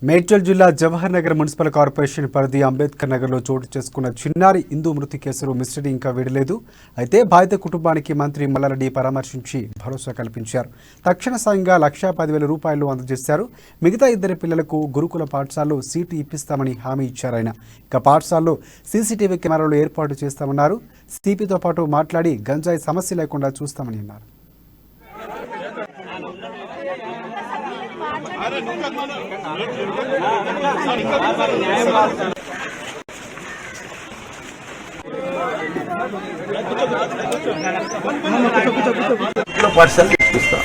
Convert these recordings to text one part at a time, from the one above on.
మేడ్చల్ జిల్లా Jawahar Nagar municipal corporation పరిధి అంబేద్కర్ నగర్లో చోటు చేసుకున్న చిన్నారి హిందూ మృతి కేసులో మిస్టరీ ఇంకా విడలేదు. అయితే బాధిత కుటుంబానికి మంత్రి మల్లారెడ్డి పరామర్శించి భరోసా కల్పించారు. తక్షణ సాయంగా 1,10,000 రూపాయలు అందజేశారు. మిగతా ఇద్దరి పిల్లలకు గురుకుల పాఠశాలలో సీటు ఇప్పిస్తామని హామీ ఇచ్చారు ఆయన. ఇక పాఠశాలలో సీసీటీవీ కెమెరాలు ఏర్పాటు చేస్తామన్నారు. సిపితో పాటు మాట్లాడి గంజాయి సమస్య లేకుండా చూస్తామని అన్నారు. పాఠశాల చేపిస్తా,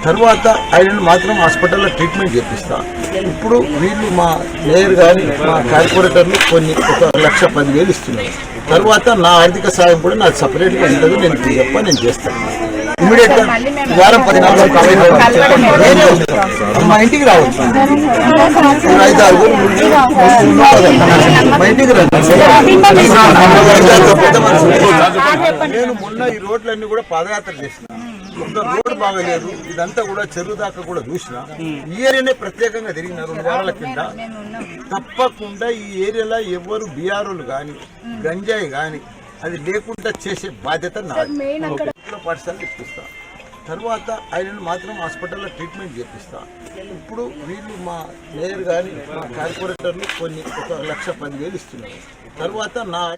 తర్వాత ఆయనను మాత్రం హాస్పిటల్లో ట్రీట్మెంట్ చేపిస్తా. ఇప్పుడు వీళ్ళు మా మేయర్ కానీ మా కార్పొరేటర్లు కొన్ని 1,10,000 ఇస్తున్నారు. తర్వాత నా ఆర్థిక సాయం కూడా నాకు సపరేట్గా ఉంటుంది. నేను చేస్తాను. ఇమీడియట్ గా వారం 10 మా ఇంటికి రావచ్చు. 5-6 మా ఇంటికి నేను మొన్న ఈ రోడ్లన్నీ కూడా పాదయాత్ర చేసిన. రోడ్డు బాగలేదు, ఇదంతా కూడా చెరువు దాకా కూడా చూసిన. ఈ ఏరియానే ప్రత్యేకంగా తిరిగిన 2 వారాల కింద. తప్పకుండా ఈ ఏరియాలో ఎవరు బీఆర్ఓలు కానీ గంజాయి కానీ అది లేకుండా చేసే బాధ్యత నాది. పాఠశాల ఇప్పిస్తా, తర్వాత ఆయనను మాత్రం హాస్పిటల్లో ట్రీట్మెంట్ చేపిస్తా. ఇప్పుడు వీళ్ళు మా మేయర్ కానీ మా కార్పొరేటర్లు కొన్ని 1,10,000 ఇస్తున్నారు. తర్వాత నా